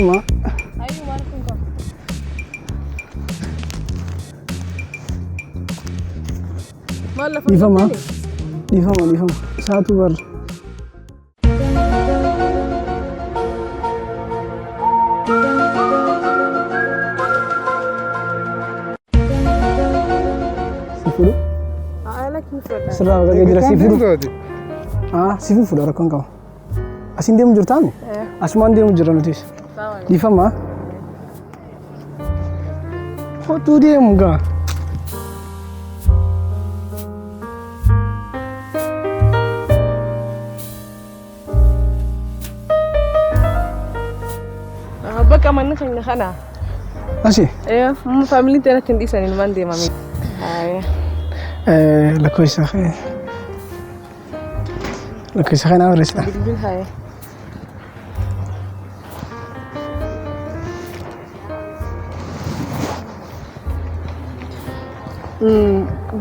Difama. Ayo maalkum qaba. Maal lafa Difama. qabdani? Difama. Saatu bar. Sifudu. Ala kifrada. Sirraa waqaa jira sifudu. Sifu fuudha rakkoon qaba. Asiin deemu jirtaami? Asumaan deemu jira nutis. Sawa. Difama. Hotuu deemu gaa. Bakka manni keenya kana. Asi? Faamiliin teena ittiin dhiisanii numaan deemame. Lakkoofsa kanaa barreessa. Bilbil haye.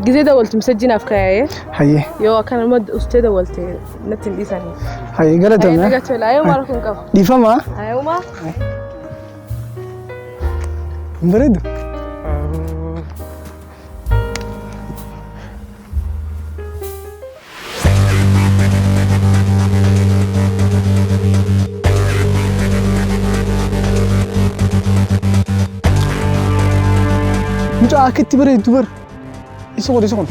Gizee dawwaltu misajjinaaf kaayee. Hayyee. Yoo akkanuma ustee dawwalte natti hin dhiisanii. Hayyee galatame. Hayyee nagatola. Ayyoo maal kun qaba. Difama. Ayyoo maa. Bareedu. Mucaa akkatti bareeddu bar. Isa kun.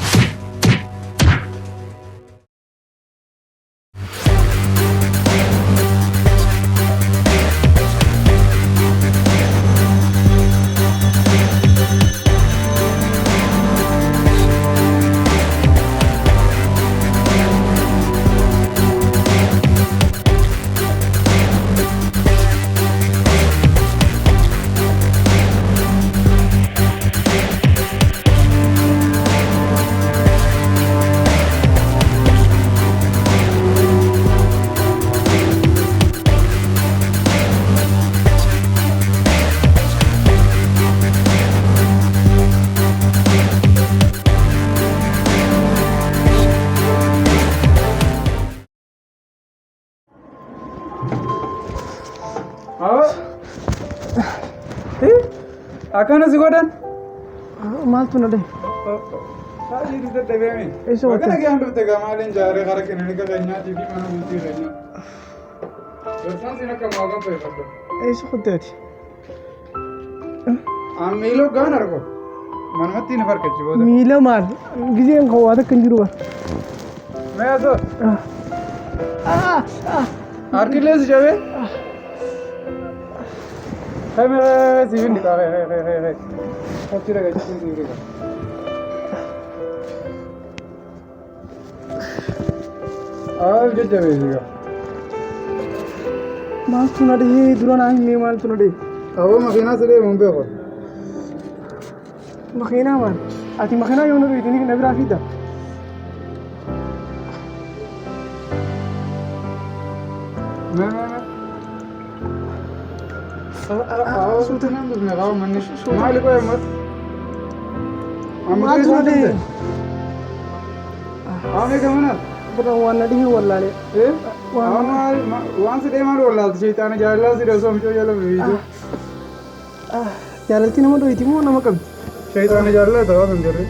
Akana si godhan? Maaltu na dhahe? Baay'ee dugda dhabeemi. Eessa wata? Bakka nagaan dhufte gaamaaliin jaaree karaa kilinika keenyaatii fi mana bultii keenyaa. Dorsaan siin akka waaqan fayyadatu. Eessa kotteeti? Miiloo gaan argo. Manumatti ni farkachi booda. Miila maal? Gizeen kan waa takka hin jiru bar. Mee asoo? Harkillees jabee? Kamera siifin dhiqaa. Kochi dhagaa jechuun siifin dhiqaa. Jajjabee sigaa. Maaltu na dhahe? Dura naa himee maaltu na dhahe? Aboo makiinaa silee mun beeku. Makiinaa maal? Ati makiinaa yoo na dhuyitanii na biraa fidda? Suuta nan dubne qaba manni. Maali qoye mat? Maaltu na dhahe? Aame gamana? Bira waan na dhahe wallaalee. Waan si deemaa wallaalti shayitaana jaalalaa si dheesoo micoo jala bibiitu. Jaalalti nama dhuyiti moo nama qabdi? Shayitaana jaalalaa ta'aa kan jirre.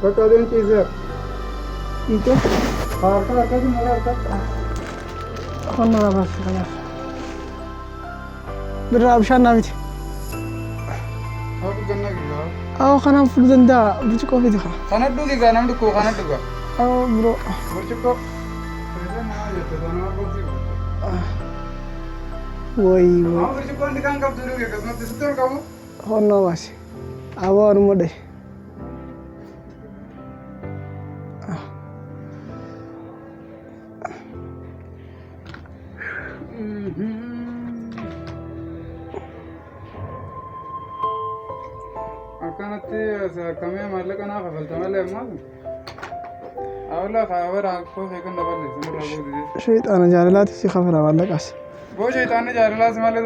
Bakka adeem ciiseera. Hiikee? Harka akkasii mala harka. Qonna lafaaf kanaaf. Birraa bishaan naa miti. Hafu ganna gigaa. Awwa kanaan fudhu danda'a burcuqqoo fidi kaa. Kana dhugi gaa namni koo kana dhuga. Awwa biroo. Burcuqqoo. Fayyadama nama jette sana booti. Wayi. Burcuqqoo inni kan qabdu dhugi akkasumatti sitti ol qabu. Qonna baasi. Awwa anuma dhahe. Akkanatti akkamii maallaqa naa kafalta malee ammaas. Awla kaawara koo feekan daballe sinirraa boodide. Shayitaana jaalalaati si kafara maallaqaas. Boo shayitaanni jaalalaas malee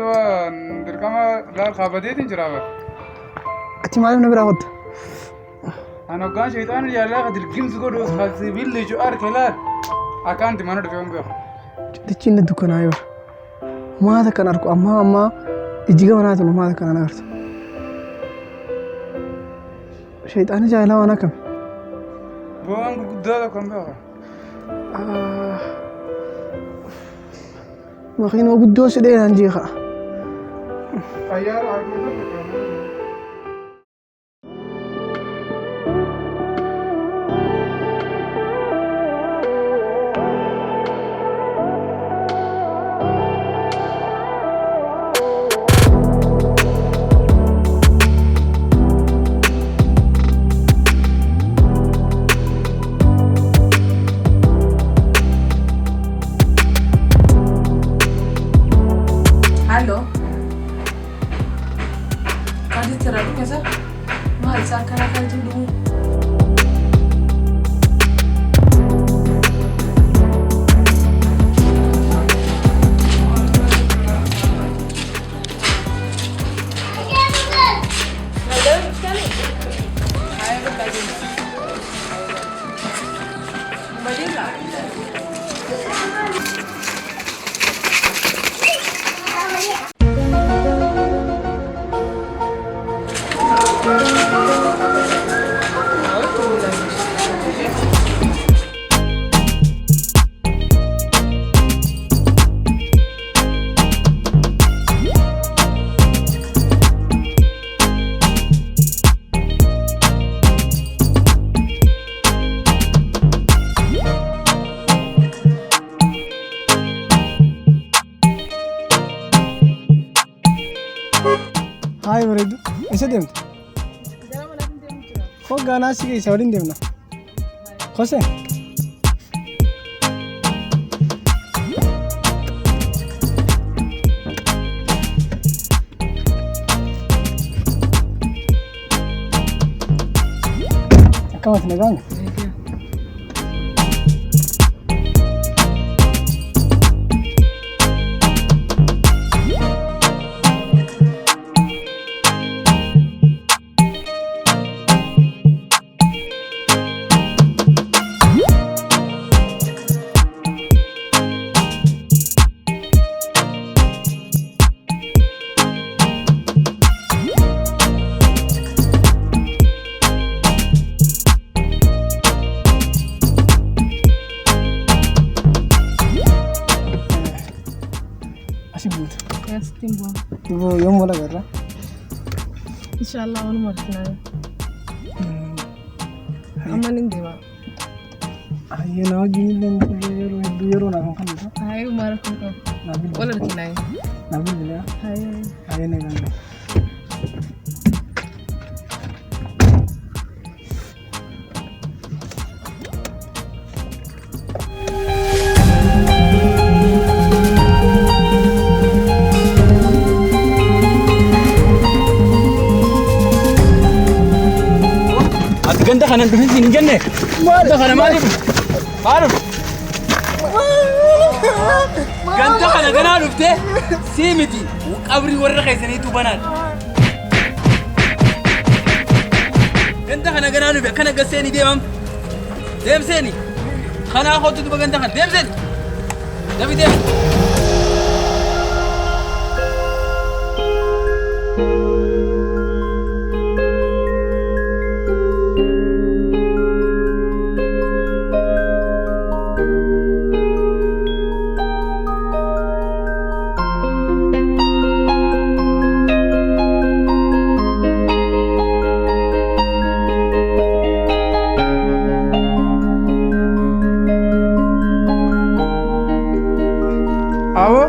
dirqama laal kaafateetiin jira bara. Ati maaliif na biraa qotta? Ani hoggaan shayitaanni jaalalaa ka dilgimsi godhu sibiilli ijoo arke laal akkaanti mana dhufee hin beeku. Dichi inni dukkanaa yoo. maata kan arku amma ijjiga manaatu maata kan agartu. Shayxaanii jaalala waan akkam. Bu'aan gurguddaa kan beekaa. Makiinuma guddoo si dheeraan jeeqa. Ayyaara arguu Halo. Kadi terlalu kesal. Mahal seakan-akan itu dulu. Hai bareedu. Isa deemta? Hogganaa si keessa waliin deemna. Kosee? Akkamati nagaani? Asii buuta. Yasitiin bu'aa. Yoo yommuu agarra. Inshaallah walumaa arginaa. Amma ni deema. Ayyee na wajjin illee yeroo hedduu yeroo naaf kan kanniisa. Haayee maara kun qabu. Wal arginaa. Naaf bilbilaa. Haayee. Ayyee na gaana. Ganda kanan dufin sini jenne. Ganda kana maali? Maali? Ganda kana gana dufte simiti qabri warra keessanii tu banaan. Ganda kana gana dufe kana gaseeni deemam. Deemseeni. Kana hootu duba ganda kana deemseeni. Dabi deem. Awo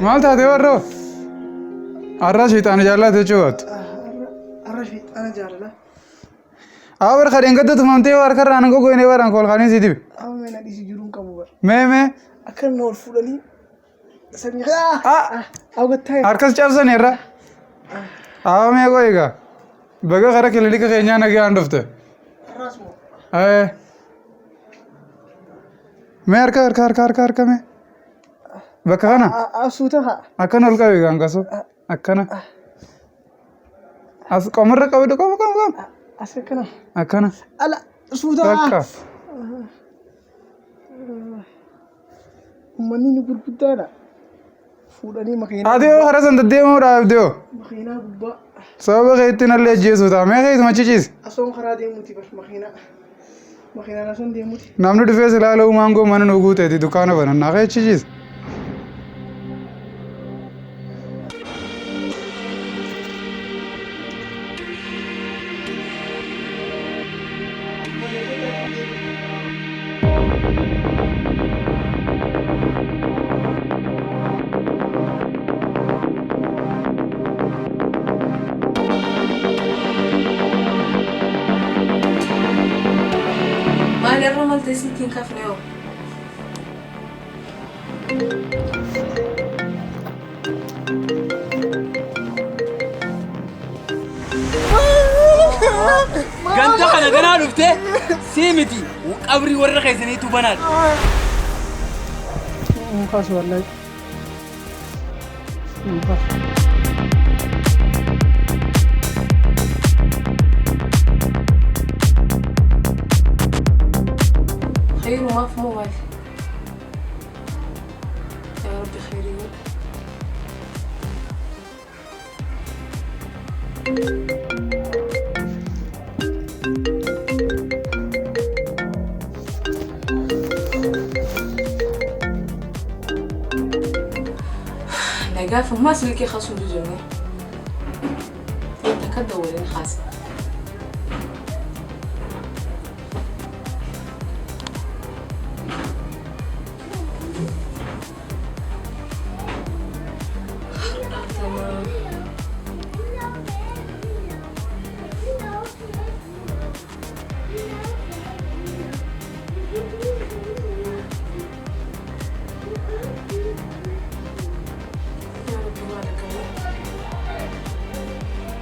maal taate warroo? Har'a shayxaana jaallate jechuudha. Har'a shayxaana jaalala. Awo bar kadeen gadda tumamtee harka irraan hin gogoone baraan kolkaanii si dibe. Amma meena dhiisii jiruun qabu bara. Mee Akka inni ol fuudhanii samii hawwataa harkas cabsan irra. Awo mee qoo egaa baga kara kilinika keenyaa nagaan dhufte. har'aas moo. Mee harka mee. Bakka kana Asuuta haa. akkana ol qabe gaangasu akkana as qomarra qabdu qom As akkana. akkana Ala suuta bakka haa. Uummanni ni gurguddaadha. Fuudhanii makiinaa. Ati yoo hara san deddeemuudhaaf dee'oo. Makiinaa gubbaa. Sababa keetti nallee ajjeesuu ta'a. Mee keessa machichiis. Asoon karaa deemuuti bar makiinaa. Makiinaan asoon deemuuti. Namni dhufee silaa la'uu maangoo mana nu guuteeti dukkaana banannaa keechichiis. Maal irra maltee silkiin kafne yoo? Ganda kana ganaa dhuftee sii miti qabrii warra keessaniitu banaadha. Mukaas wallahi. Mukaas. خير وما في موبايل يا رب خير يقول لقافة ما سلكي خاصو بجمع تكدولين خاص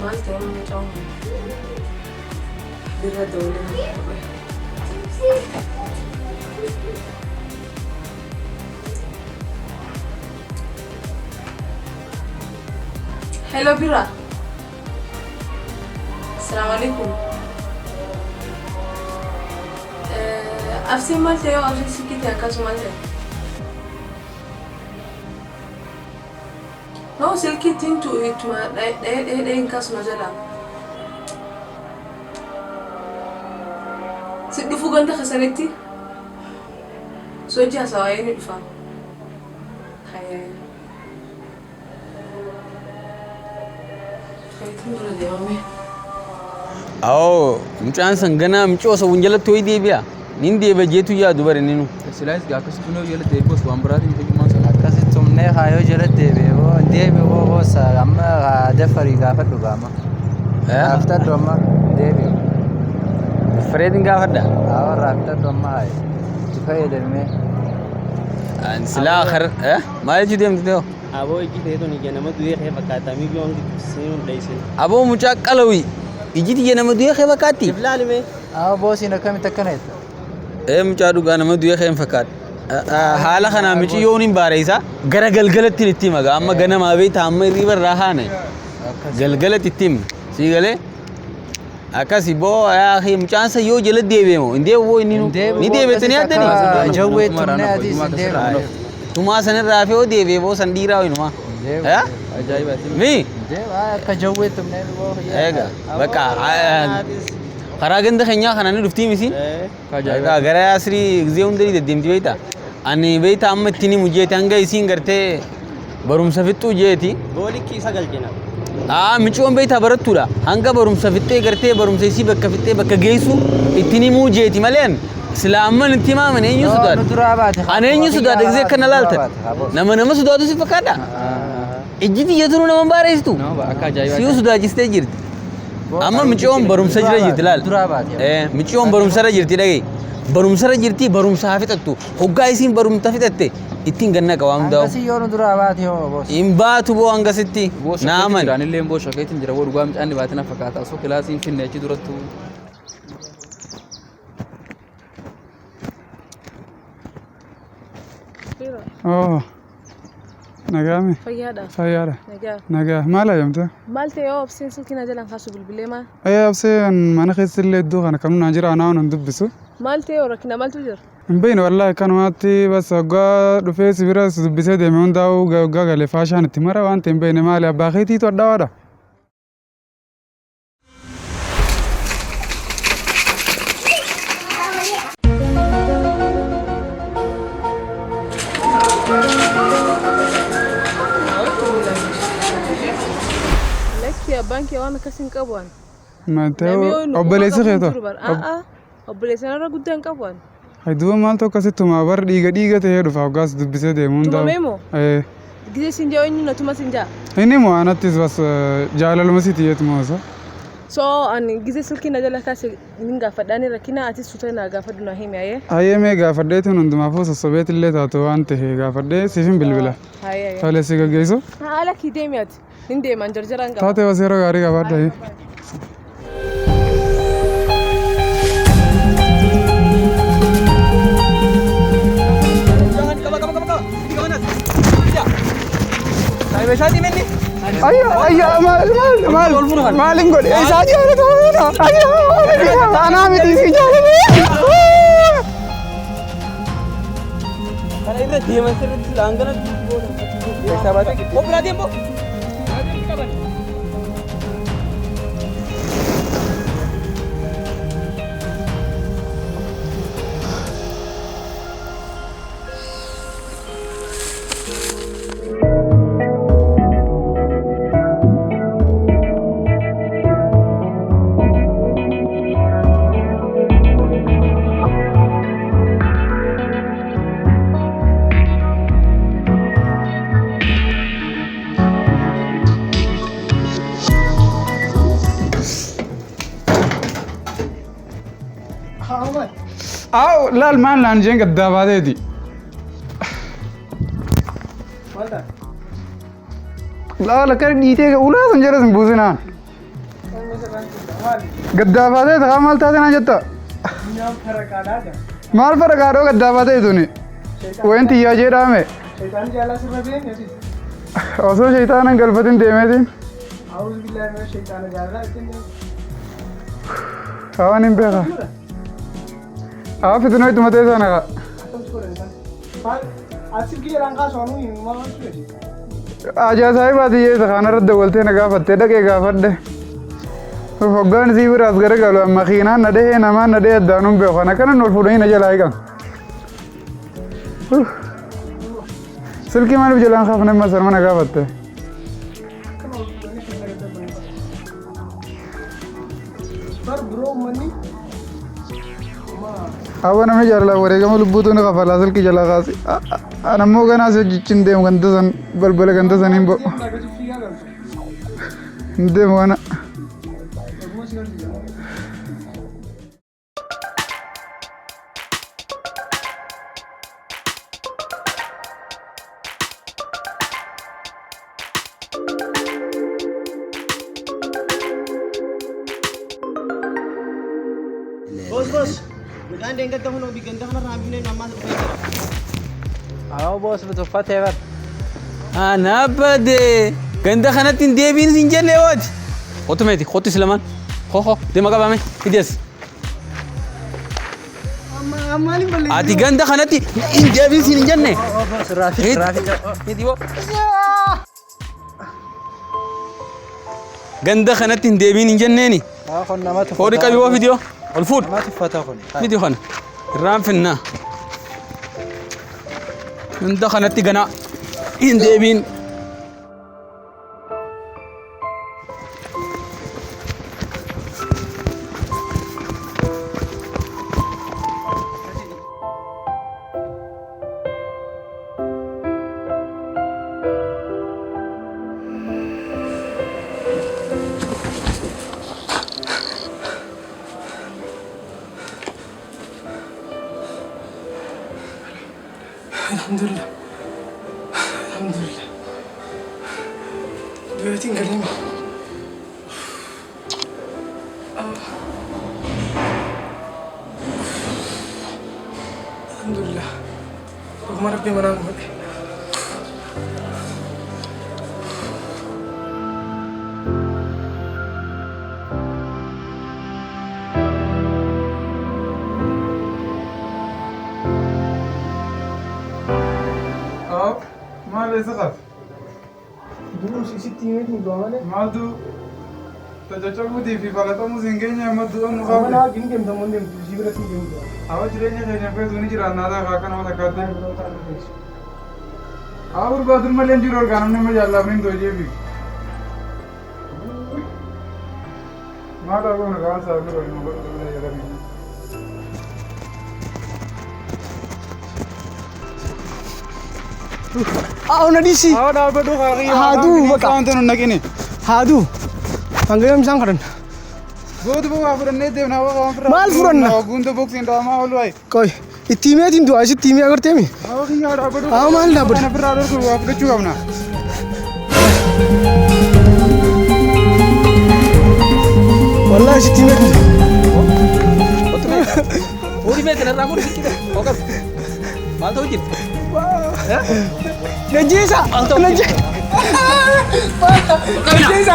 مالتي يوم نجوم بالردة ولا هلو بيرا السلام عليكم أفسي مالتي يو أفسي سكيتي أكاسو مالتي No, silky thing to it, in Casmazella. Sit the Fuganda Hasaneti? So just I ain't fun. Oh, mucaan ganaa mucoo sawun jalatti ho'i deebi'a. Nin deeba jeetu yaadu bare ninu. Silaayis gaakkas kunoo jalatti deebi'us waan biraatiin fayyumaan sana. Akkasitti tumnee kaayoo jalatti deebi'oo amma dafarii gaafadhu gaama. Gaafadhu amma deebi'u. Fredin gaafadha. Gaafadhu amma itti fayyadamee. Silaa maal jechuun deemtu ta'u? Aboo ijji ta'ee tuni nama du'ee kee fakkaata miibii waan seenuun dheessin. Aboo mucaa qalawii ijji tiyya nama du'ee kee fakkaatti? Iflaalime. Aboo siin akkamitti akkana jetta? Mucaa dhugaa nama du'ee kee fakkaata. Haala kanaa mici yoon hin baareessa gara galgalatti itti himaga amma ganamaa beektaa amma hirriba irraa haane galgalatti itti himna sii galee akkasi boo mucaan sa yoo jala deebi'eemo hin deebi'oo inni ni deebi'etanii addanii jawwee tumnee ati sin deebi'u tumaa sanirraa fi yoo deebi'ee boo san dhiiraa wayinumaa mi akka jawwee tumnee eega bakka karaa ganda keenyaa kanaan dhuftii misi gara asrii gizee hundarii deddeemti beektaa ani beektaa amma ittiin himu jeeti hanga isiin gartee barumsa fixxuu jeeti. Goolikki isa galchina. Micoon beektaa barattuudha hanga barumsa fixxee gartee barumsa isii bakka fixxee bakka geessu ittiin himuu jeeti maleen islaamman itti himaaman eenyu sodaadha. Ani eenyu sodaadha gizee akkana laaltan nama sodaatu si fakkaadha. Ijji xiyya turuu nama baareessitu siyuu sodaachistee jirti. Amma micoon barumsa jira jirti laal. Micoon barumsarra jirti dhagee. Barumsarra jirti barumsa haa fixattu. Hoggaa isiin barumsa fixatte ittiin ganna qabaa hundaa'u. Angasi yoo nu duraa baate yoo boos. Hin baatu boo hangasitti naaman. Illee boo shakkeetiin jira dhugaa midhaan dhibaatiin fakkaata osoo kilaasiin finne achi durattu. Oh, nagame. Fayyada. Nagaa. Maal ayamte? Maal ta'ee yoo obseen silkiin ajalaan kaasu bilbilee Obseen mana keessallee iddoo kana kan naan jira anaa waan dubbisu. Maal ta'ee yoo rakkina maaltu jira? Hin wallahi kanumatti bas waggaa dhufee si bira dubbisee deeme hundaa'uu waggaa galee faashaan itti mara waan ta'e hin beekne maali abbaa keetiitu adda waadha. Banki waan akkasin qabuun. Obboleessi keeto. Obboleessi narra guddaan qabuun. Hayduu maal tokko asittuma bar dhiiga ta'ee dhufa waggaas dubbisee deemu hundaa'u. Tumamee moo? Gisee sinjaa eenyu na tuma sinjaa? Inni moo anattis bas jaalaluma si xiyyeetuma osa. So ani gisee silkii na jala kaase hin gaafadhaani rakkina atis suuta na gaafadhu na himi ayee. Hayyee mee gaafadheetiin hundumaafuu sossobeet illee taatu waan ta'e gaafadhee siifin bilbila. Hayyee. Tole si gaggeessu. Haala kii deemiyaati. Hin deeman jarjaraan qaba. Taatee bas yeroo gaarii gaafadha. Maalin godhe isaa jaallatudha. Taanaa miti si jaallatudha. Kana irra deeman sirriitti laangana keessaa baatee qophilaa deembo. Aw laal maan laan jeen gaddaa baateeti. Laal akka dhiitee ulaa san jala sin buusinaan. Gaddaa baateeti haa maal taate naan jetta. Maal faraqaadhoo gaddaa baateeti tuni. Wayin xiyyaa jee dhaame. Osoo shaytaanan galfatin deemeetiin. Hawaan hin beekaa. Fitu noi tumate sana ka. Asif ki jalan ka sonu ni ma sudi. Aja sai baat ye khana radde bolte na gaafatte dhaqee gaafadhe. Hoggaan si biraas gara galu makiinaan na dhehee namaan na dhehee addaanuun beeku kana kana ol fuudhanii na jalaa eegan. Silkii maaliif jalaan kaafne masar mana gaafatte. Awan namni jaalala wareegama lubbuutuun kafalaa silkii jalaa kaase. Anammoo ganaa si hojjechiin deemu ganda san balbala ganda san hin ba'u. Hin deemu kana. Bos. Bukan dengan tahu nak bikin dah nak ramai ni nama sebagainya. Aw boos bituffatee bar. Ana bade. Ganda khanatin deebiin sin jenne wad. Otometi khoti Sulaiman. Ho dema qabame fides. Ati ganda khanati in deebiin sin jenne. Rafi. Hidiwo. Ganda khanatin deebiin in jenneeni. Kon nama tuffataa. Hori qabi wo video. الفود ما تفتا خن فيديو خن الرام فينا من دخلت تجنا إن ديبين Alhamdulillah. Biotin kalima. Alhamdulillah. Rumah Rabbi menang. سقط دوس ستين من دوامه مالدو تجاوبتي في بلد مزينجينيا مدو أنا مقابل كم تمام دم جيبرة تيجي أو جريني خيرنا في دوني جرا نادا خاكنا ولا كاتي और बादल में लेंजी रोड गाना में जाला अपनी दो जी भी माता को ना गाना साहब को ना बोल तो नहीं जरा भी आओ नडीसी आओ ना बेटो खा गई हादू बका कौन तो ना किने हादू अंगेम सांगरन बहुत वो आप रन्ने देवना वो माल फुरन्ना गुंदो बुक सिंडा मा होलो आई कोई इतीमे दिन दो आज इतीमे अगर तेमी आओ कि यार आप बेटो आओ माल ना बेटो ना फिर आदर को आप तो चुका ना والله इतीमे Uri me tenar aku di sini. Oke. Malta ujit. نجيسا نجيسا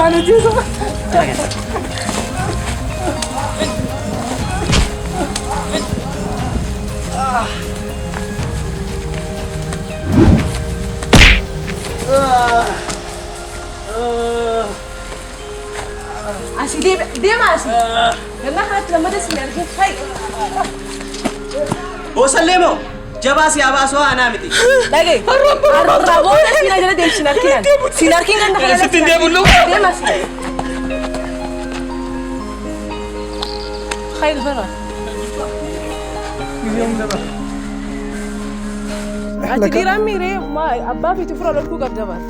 نجيسا Asih dia masih. Karena kan lama dah sinar hai. وسلموا جباسي اباسو انا متي Lagi. Arrabo dah sinar jadi dia sinar kian. Sinar kian kan dah. Sitin dia dulu. Dia masih. Hai berapa? Ati rami re ma abba fitu fura lorku gab jaban.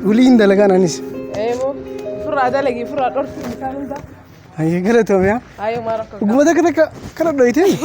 ولي إن دلقان أنيس Emo fura ada lagi fura lorku kan dah. هاي قرأت يا Ayo marah kau. وقوم ده كده كده دويتين